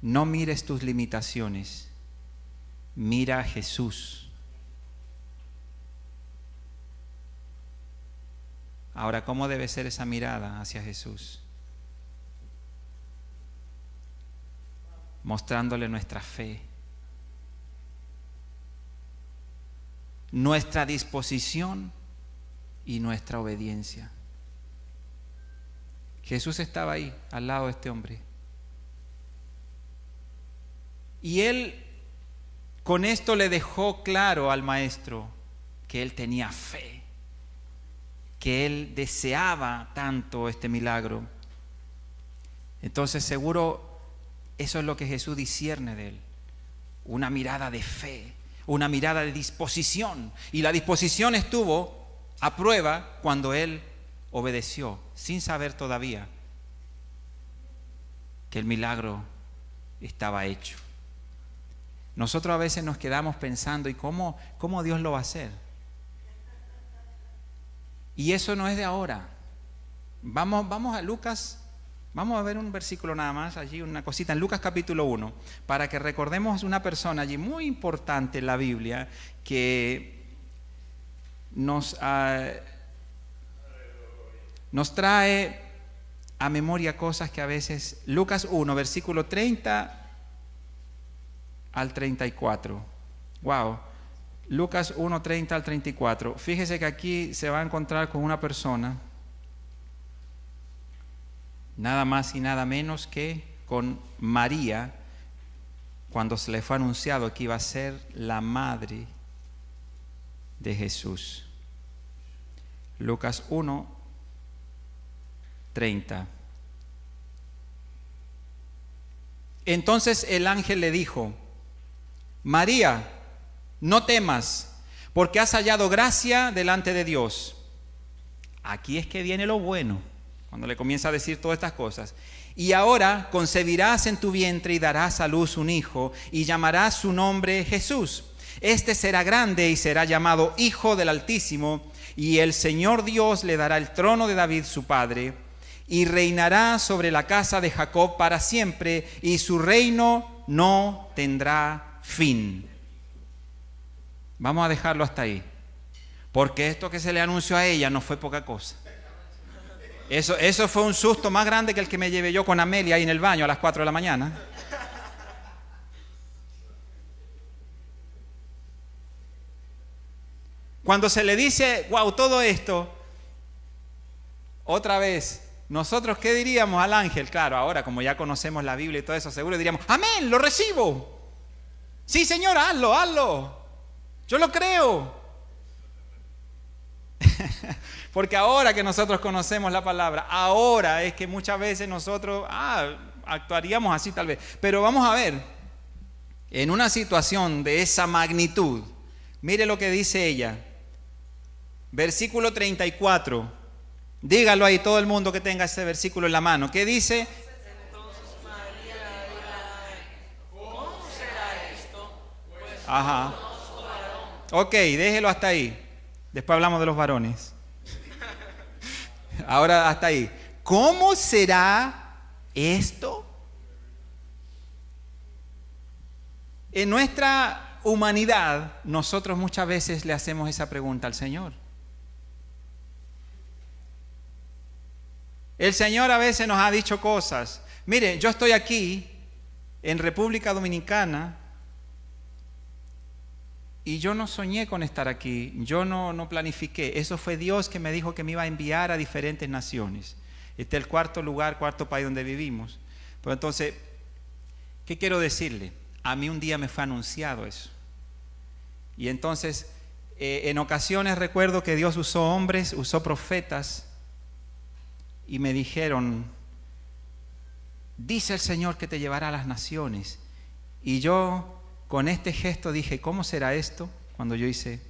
no mires tus limitaciones, mira a Jesús. Ahora, ¿cómo debe ser esa mirada hacia Jesús? Mostrándole nuestra fe, nuestra disposición y nuestra obediencia. Jesús estaba ahí, al lado de este hombre. Y él con esto le dejó claro al maestro que él tenía fe, que él deseaba tanto este milagro. Entonces seguro eso es lo que Jesús discierne de él. Una mirada de fe, una mirada de disposición. Y la disposición estuvo a prueba cuando él obedeció, sin saber todavía que el milagro estaba hecho. Nosotros a veces nos quedamos pensando, ¿y cómo Dios lo va a hacer? Y eso no es de ahora. Vamos a Lucas, vamos a ver un versículo nada más, allí una cosita, en Lucas capítulo 1, para que recordemos una persona allí muy importante en la Biblia que nos trae a memoria cosas que a veces... Lucas 1, versículo 30 al 34. Wow. Lucas 1, 30 al 34. Fíjese que aquí se va a encontrar con una persona, nada más y nada menos que con María, cuando se le fue anunciado que iba a ser la madre de Jesús. Lucas 1, 30. Entonces el ángel le dijo: María, no temas, porque has hallado gracia delante de Dios. Aquí es que viene lo bueno, cuando le comienza a decir todas estas cosas. Y ahora concebirás en tu vientre y darás a luz un hijo, y llamarás su nombre Jesús. Este será grande y será llamado Hijo del Altísimo, y el Señor Dios le dará el trono de David su padre, y reinará sobre la casa de Jacob para siempre, y su reino no tendrá fin. Vamos a dejarlo hasta ahí, porque esto que se le anunció a ella no fue poca cosa. Eso fue un susto más grande que el que me llevé yo con Amelia ahí en el baño a las 4 de la mañana. Cuando se le dice, wow, todo esto, otra vez, nosotros ¿qué diríamos al ángel? Claro, ahora como ya conocemos la Biblia y todo eso, seguro diríamos, amén, lo recibo. Sí, Señor, hazlo. Yo lo creo. Porque ahora que nosotros conocemos la palabra, ahora es que muchas veces nosotros actuaríamos así tal vez. Pero vamos a ver, en una situación de esa magnitud, mire lo que dice ella. Versículo 34. Dígalo ahí todo el mundo que tenga ese versículo en la mano. ¿Qué dice? Entonces María dirá: ¿cómo será esto? Pues Ajá. no conozco varón. Ok, déjelo hasta ahí. Después hablamos de los varones. Ahora hasta ahí. ¿Cómo será esto? En nuestra humanidad, nosotros muchas veces le hacemos esa pregunta al Señor. El Señor a veces nos ha dicho cosas. Mire, yo estoy aquí en República Dominicana Y yo no soñé con estar aquí, yo no planifiqué. Eso fue Dios que me dijo que me iba a enviar a diferentes naciones. Este es el cuarto país donde vivimos. Pero entonces, ¿qué quiero decirle? A mí un día me fue anunciado eso. Y entonces, en ocasiones recuerdo que Dios usó hombres, usó profetas, y me dijeron, dice el Señor que te llevará a las naciones. Y yo con este gesto dije, ¿cómo será esto? Cuando yo hice...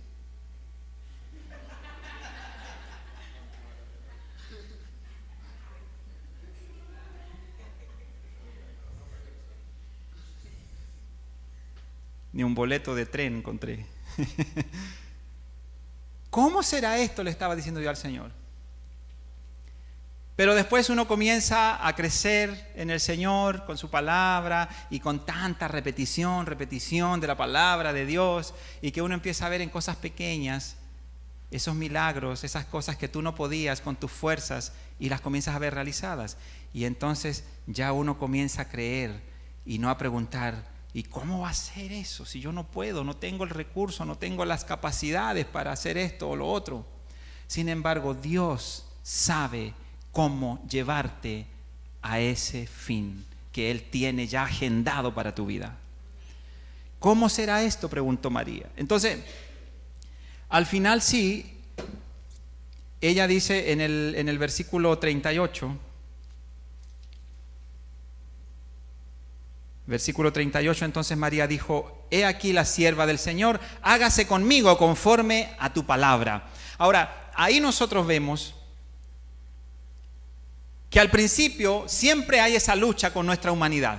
Ni un boleto de tren encontré. ¿Cómo será esto? Le estaba diciendo yo al Señor. Pero después uno comienza a crecer en el Señor con su palabra y con tanta repetición de la palabra de Dios, y que uno empieza a ver en cosas pequeñas esos milagros, esas cosas que tú no podías con tus fuerzas, y las comienzas a ver realizadas. Y entonces ya uno comienza a creer y no a preguntar, ¿y cómo va a ser eso? Si yo no puedo, no tengo el recurso, no tengo las capacidades para hacer esto o lo otro. Sin embargo, Dios sabe cómo llevarte a ese fin que Él tiene ya agendado para tu vida. ¿Cómo será esto?, preguntó María. Entonces, al final sí, ella dice en el versículo 38, versículo 38, entonces María dijo, he aquí la sierva del Señor, hágase conmigo conforme a tu palabra. Ahora, ahí nosotros vemos que al principio siempre hay esa lucha con nuestra humanidad.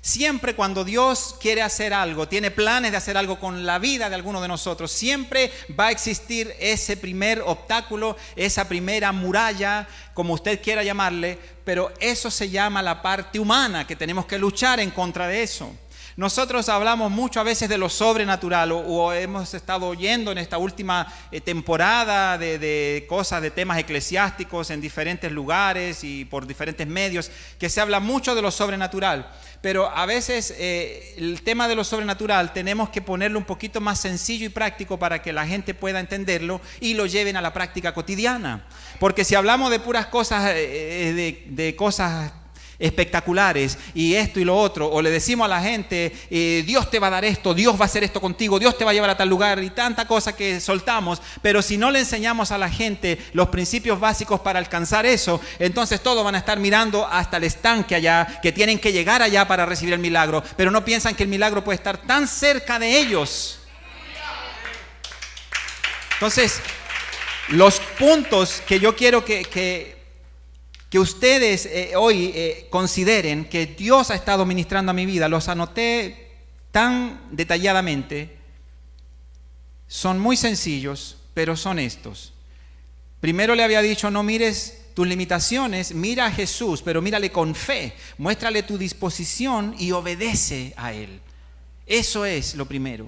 Siempre cuando Dios quiere hacer algo, tiene planes de hacer algo con la vida de alguno de nosotros, siempre va a existir ese primer obstáculo, esa primera muralla, como usted quiera llamarle, pero eso se llama la parte humana, que tenemos que luchar en contra de eso. Nosotros hablamos mucho a veces de lo sobrenatural, o hemos estado oyendo en esta última temporada de cosas, de temas eclesiásticos en diferentes lugares y por diferentes medios, que se habla mucho de lo sobrenatural. Pero a veces el tema de lo sobrenatural tenemos que ponerlo un poquito más sencillo y práctico para que la gente pueda entenderlo y lo lleven a la práctica cotidiana. Porque si hablamos de puras cosas, de cosas espectaculares y esto y lo otro, o le decimos a la gente, Dios te va a dar esto, Dios va a hacer esto contigo, Dios te va a llevar a tal lugar, y tanta cosa que soltamos, pero si no le enseñamos a la gente los principios básicos para alcanzar eso, entonces todos van a estar mirando hasta el estanque allá, que tienen que llegar allá para recibir el milagro, pero no piensan que el milagro puede estar tan cerca de ellos. Entonces, los puntos que yo quiero que ustedes hoy consideren que Dios ha estado ministrando a mi vida, los anoté tan detalladamente, son muy sencillos, pero son estos. Primero le había dicho, no mires tus limitaciones, mira a Jesús, pero mírale con fe, muéstrale tu disposición y obedece a Él. Eso es lo primero.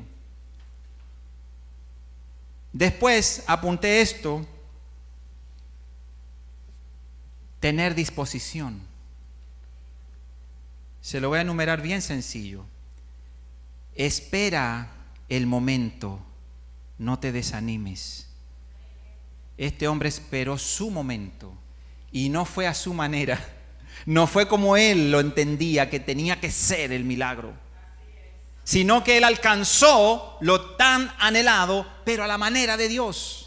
Después apunté esto, tener disposición. Se lo voy a enumerar bien sencillo. Espera el momento, no te desanimes. Este hombre esperó su momento y no fue a su manera, no fue como él lo entendía que tenía que ser el milagro, sino que él alcanzó lo tan anhelado, pero a la manera de Dios.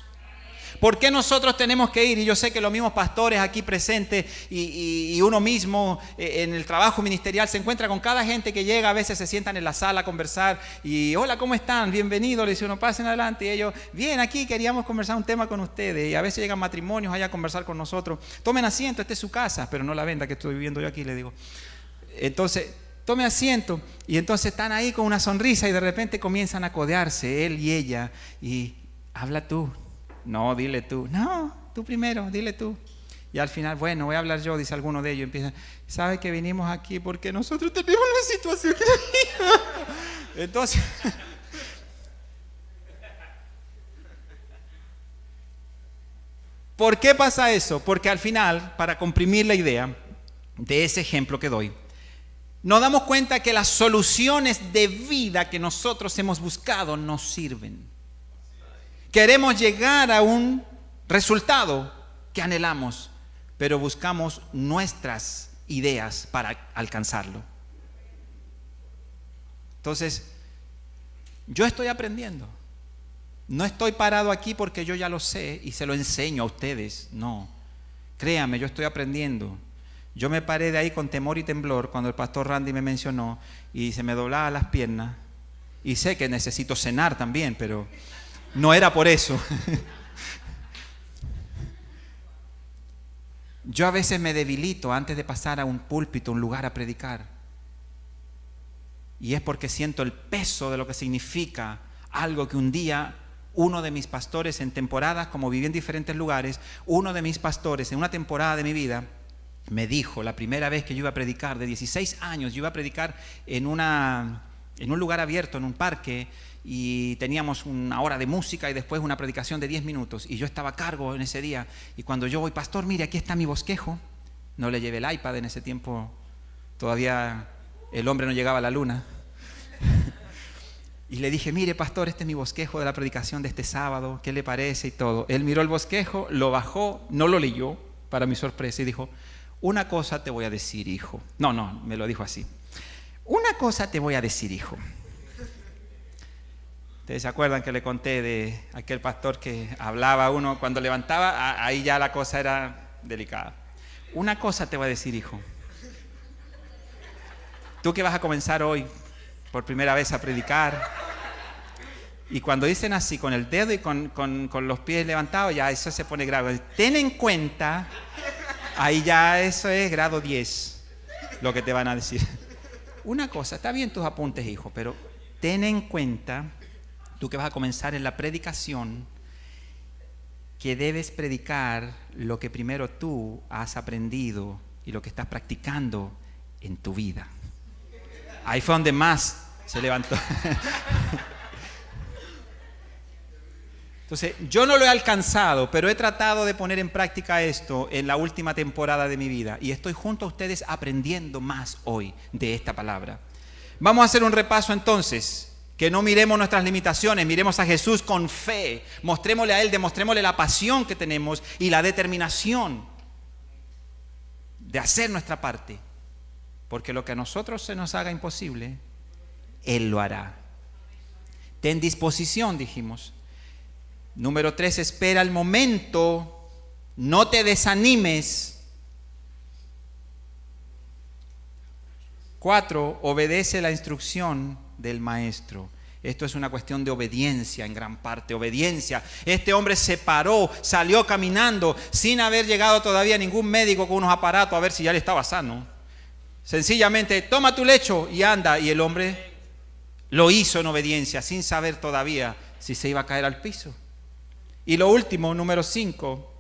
¿Por qué nosotros tenemos que ir? Y yo sé que los mismos pastores aquí presentes y uno mismo en el trabajo ministerial se encuentra con cada gente que llega, a veces se sientan en la sala a conversar y hola, ¿cómo están? Bienvenidos, le dice uno, pasen adelante, y ellos, bien, aquí queríamos conversar un tema con ustedes, y a veces llegan matrimonios allá a conversar con nosotros, tomen asiento, esta es su casa, pero no la venda que estoy viviendo yo aquí, le digo. Entonces, tome asiento, y entonces están ahí con una sonrisa y de repente comienzan a codearse, él y ella, y habla tú. No, dile tú. No, tú primero, dile tú. Y al final, bueno, voy a hablar yo, dice alguno de ellos. Empieza, ¿sabe que vinimos aquí porque nosotros tenemos una situación? Entonces, ¿por qué pasa eso? Porque al final, para comprimir la idea de ese ejemplo que doy, nos damos cuenta que las soluciones de vida que nosotros hemos buscado no sirven. Queremos llegar a un resultado que anhelamos, pero buscamos nuestras ideas para alcanzarlo. Entonces, yo estoy aprendiendo. No estoy parado aquí porque yo ya lo sé y se lo enseño a ustedes. No, créanme, yo estoy aprendiendo. Yo me paré de ahí con temor y temblor cuando el pastor Randy me mencionó y se me doblaban las piernas. Y sé que necesito cenar también, pero no era por eso. Yo a veces me debilito antes de pasar a un púlpito, un lugar a predicar. Y es porque siento el peso de lo que significa algo que un día uno de mis pastores en temporadas, como viví en diferentes lugares, uno de mis pastores en una temporada de mi vida me dijo, la primera vez que yo iba a predicar, de 16 años, yo iba a predicar en un lugar abierto, en un parque, y teníamos una hora de música y después una predicación de 10 minutos, y yo estaba a cargo en ese día, y cuando yo voy, pastor, mire, aquí está mi bosquejo. No le llevé el iPad en ese tiempo, todavía el hombre no llegaba a la luna. Y le dije, mire, pastor, este es mi bosquejo de la predicación de este sábado, ¿qué le parece? Y todo. Él miró el bosquejo, lo bajó, no lo leyó, para mi sorpresa, y dijo, una cosa te voy a decir, hijo. No, me lo dijo así. Una cosa te voy a decir, hijo. ¿Ustedes se acuerdan que le conté de aquel pastor que hablaba uno cuando levantaba? Ahí ya la cosa era delicada. Una cosa te voy a decir, hijo. Tú que vas a comenzar hoy por primera vez a predicar, y cuando dicen así con el dedo y con los pies levantados, ya eso se pone grave. Ten en cuenta, ahí ya eso es grado 10, lo que te van a decir. Una cosa, está bien tus apuntes, hijo, pero ten en cuenta, tú que vas a comenzar en la predicación, que debes predicar lo que primero tú has aprendido y lo que estás practicando en tu vida. Ahí fue donde más se levantó. Entonces, yo no lo he alcanzado, pero he tratado de poner en práctica esto en la última temporada de mi vida. Y estoy junto a ustedes aprendiendo más hoy de esta palabra. Vamos a hacer un repaso entonces. Que no miremos nuestras limitaciones, miremos a Jesús con fe. Mostrémosle a Él, demostrémosle la pasión que tenemos y la determinación de hacer nuestra parte. Porque lo que a nosotros se nos haga imposible, Él lo hará. Ten disposición, dijimos. Número 3, espera el momento, no te desanimes. 4, obedece la instrucción del maestro. Esto es una cuestión de obediencia en gran parte, obediencia. Este hombre se paró, salió caminando sin haber llegado todavía ningún médico con unos aparatos a ver si ya le estaba sano. Sencillamente, toma tu lecho y anda. Y el hombre lo hizo en obediencia, sin saber todavía si se iba a caer al piso. Y lo último, número 5,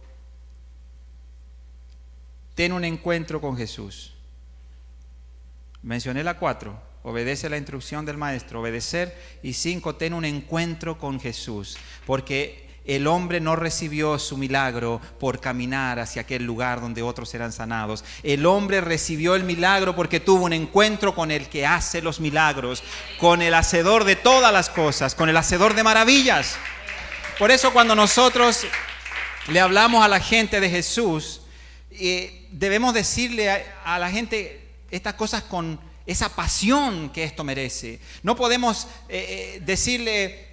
ten un encuentro con Jesús. Mencioné la 4, obedece la instrucción del maestro, obedecer. Y 5, ten un encuentro con Jesús. Porque el hombre no recibió su milagro por caminar hacia aquel lugar donde otros eran sanados. El hombre recibió el milagro porque tuvo un encuentro con el que hace los milagros, con el hacedor de todas las cosas, con el hacedor de maravillas. Por eso cuando nosotros le hablamos a la gente de Jesús, debemos decirle a la gente estas cosas con esa pasión que esto merece. No podemos decirle,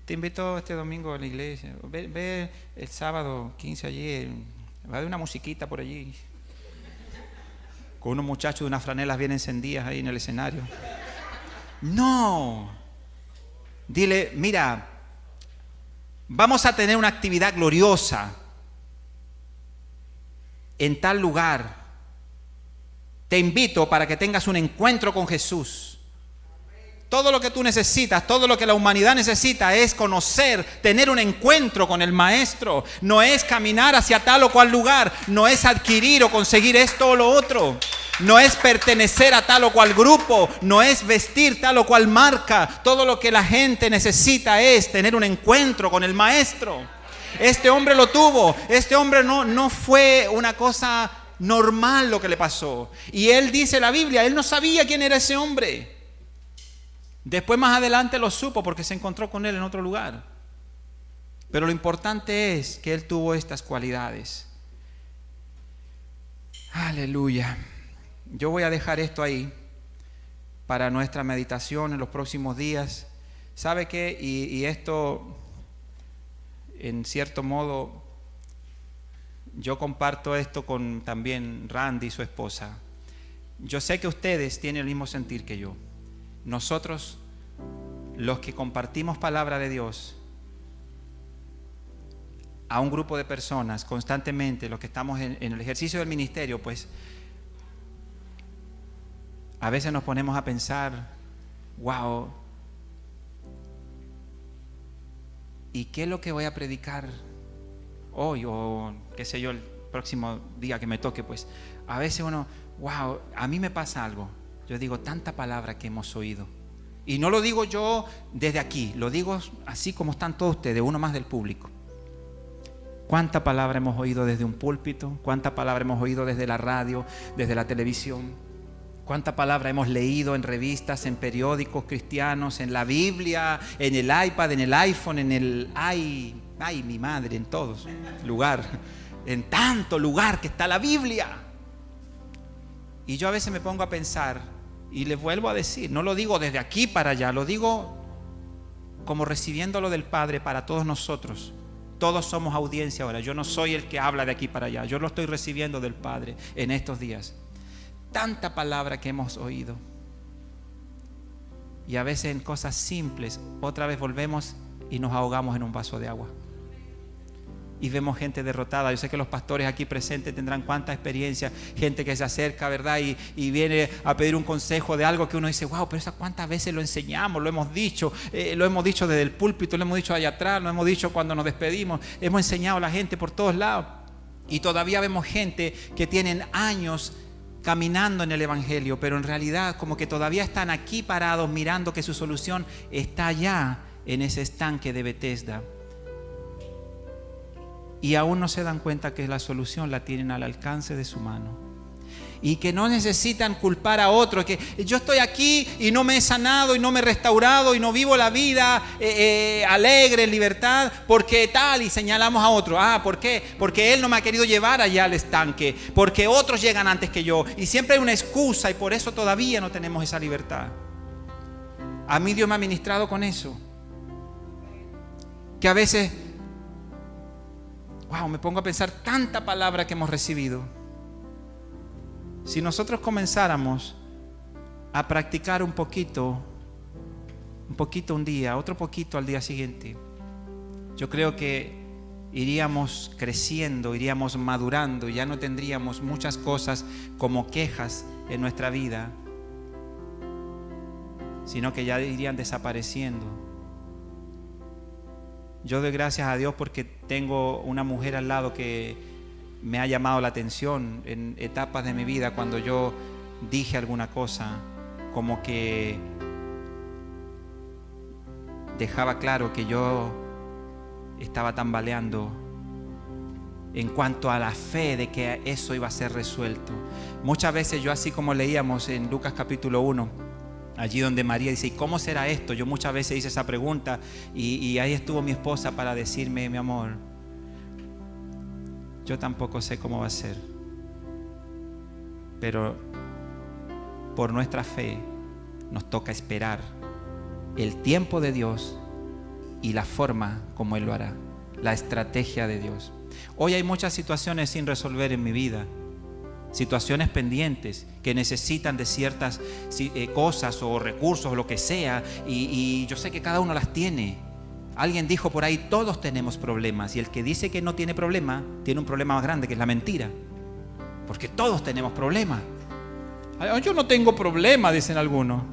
te invito este domingo a la iglesia, ve el sábado 15 allí, va a haber una musiquita por allí, con unos muchachos de unas franelas bien encendidas ahí en el escenario. No, dile, mira, vamos a tener una actividad gloriosa en tal lugar. Te invito para que tengas un encuentro con Jesús. Todo lo que tú necesitas, todo lo que la humanidad necesita es conocer, tener un encuentro con el Maestro. No es caminar hacia tal o cual lugar, no es adquirir o conseguir esto o lo otro. No es pertenecer a tal o cual grupo, no es vestir tal o cual marca. Todo lo que la gente necesita es tener un encuentro con el Maestro. Este hombre lo tuvo. Este hombre no fue una cosa normal lo que le pasó. Y él dice la Biblia, él no sabía quién era ese hombre. Después más adelante lo supo porque se encontró con él en otro lugar. Pero lo importante es que él tuvo estas cualidades. Aleluya. Yo voy a dejar esto ahí para nuestra meditación en los próximos días. ¿Sabe qué? Y esto, en cierto modo, yo comparto esto con también Randy, su esposa. Yo sé que ustedes tienen el mismo sentir que yo. Nosotros, los que compartimos palabra de Dios a un grupo de personas constantemente, los que estamos en el ejercicio del ministerio, pues a veces nos ponemos a pensar, wow, ¿y qué es lo que voy a predicar hoy o qué sé yo, el próximo día que me toque? Pues a veces uno, wow, a mí me pasa algo. Yo digo, tanta palabra que hemos oído. Y no lo digo yo desde aquí, lo digo así como están todos ustedes, uno más del público. ¿Cuánta palabra hemos oído desde un púlpito? ¿Cuánta palabra hemos oído desde la radio, desde la televisión? ¿Cuánta palabra hemos leído en revistas, en periódicos cristianos, en la Biblia, en el iPad, en el iPhone, en el... ¡Ay, mi madre! En todos lugar, en tanto lugar que está la Biblia. Y yo a veces me pongo a pensar, y les vuelvo a decir, no lo digo desde aquí para allá, lo digo como recibiéndolo del Padre para todos nosotros. Todos somos audiencia ahora. Yo no soy el que habla de aquí para allá. Yo lo estoy recibiendo del Padre en estos días. Tanta palabra que hemos oído. Y a veces en cosas simples, otra vez volvemos y nos ahogamos en un vaso de agua. Y vemos gente derrotada. Yo sé que los pastores aquí presentes tendrán cuánta experiencia. Gente que se acerca, ¿verdad? Y viene a pedir un consejo de algo que uno dice, wow, pero ¿eso cuántas veces lo enseñamos? Lo hemos dicho desde el púlpito, lo hemos dicho allá atrás, lo hemos dicho cuando nos despedimos. Hemos enseñado a la gente por todos lados. Y todavía vemos gente que tienen años caminando en el Evangelio, pero en realidad como que todavía están aquí parados mirando que su solución está allá en ese estanque de Bethesda. Y aún no se dan cuenta que la solución la tienen al alcance de su mano. Y que no necesitan culpar a otro. Que yo estoy aquí y no me he sanado y no me he restaurado y no vivo la vida alegre, en libertad, porque tal, y señalamos a otro. ¿Por qué? Porque él no me ha querido llevar allá al estanque. Porque otros llegan antes que yo. Y siempre hay una excusa y por eso todavía no tenemos esa libertad. A mí Dios me ha ministrado con eso. Que a veces... wow, me pongo a pensar tanta palabra que hemos recibido. Si nosotros comenzáramos a practicar un poquito un día, otro poquito al día siguiente, yo creo que iríamos creciendo, iríamos madurando y ya no tendríamos muchas cosas como quejas en nuestra vida, sino que ya irían desapareciendo. Yo doy gracias a Dios porque tengo una mujer al lado que me ha llamado la atención en etapas de mi vida cuando yo dije alguna cosa, como que dejaba claro que yo estaba tambaleando en cuanto a la fe de que eso iba a ser resuelto. Muchas veces yo, así como leíamos en Lucas capítulo 1, allí donde María dice, ¿y cómo será esto? Yo muchas veces hice esa pregunta y ahí estuvo mi esposa para decirme, mi amor, yo tampoco sé cómo va a ser, pero por nuestra fe nos toca esperar el tiempo de Dios y la forma como Él lo hará, la estrategia de Dios. Hoy hay muchas situaciones sin resolver en mi vida, situaciones pendientes que necesitan de ciertas cosas o recursos o lo que sea, y yo sé que cada uno las tiene. Alguien dijo por ahí, todos tenemos problemas, y el que dice que no tiene problema tiene un problema más grande, que es la mentira, porque todos tenemos problemas. Yo no tengo problema, dicen algunos,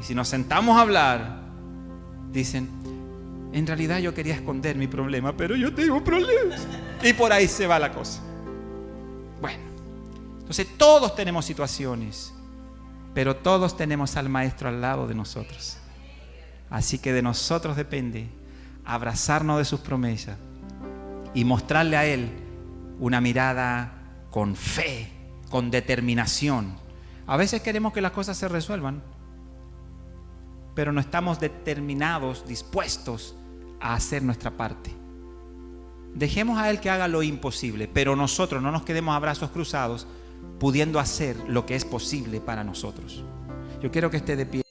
y si nos sentamos a hablar, dicen, en realidad yo quería esconder mi problema, pero yo tengo problemas, y por ahí se va la cosa. Bueno, entonces todos tenemos situaciones, pero todos tenemos al Maestro al lado de nosotros. Así que de nosotros depende abrazarnos de sus promesas y mostrarle a Él una mirada con fe, con determinación. A veces queremos que las cosas se resuelvan, pero no estamos determinados, dispuestos a hacer nuestra parte. Dejemos a Él que haga lo imposible, pero nosotros no nos quedemos a brazos cruzados pudiendo hacer lo que es posible para nosotros. Yo quiero que esté de pie.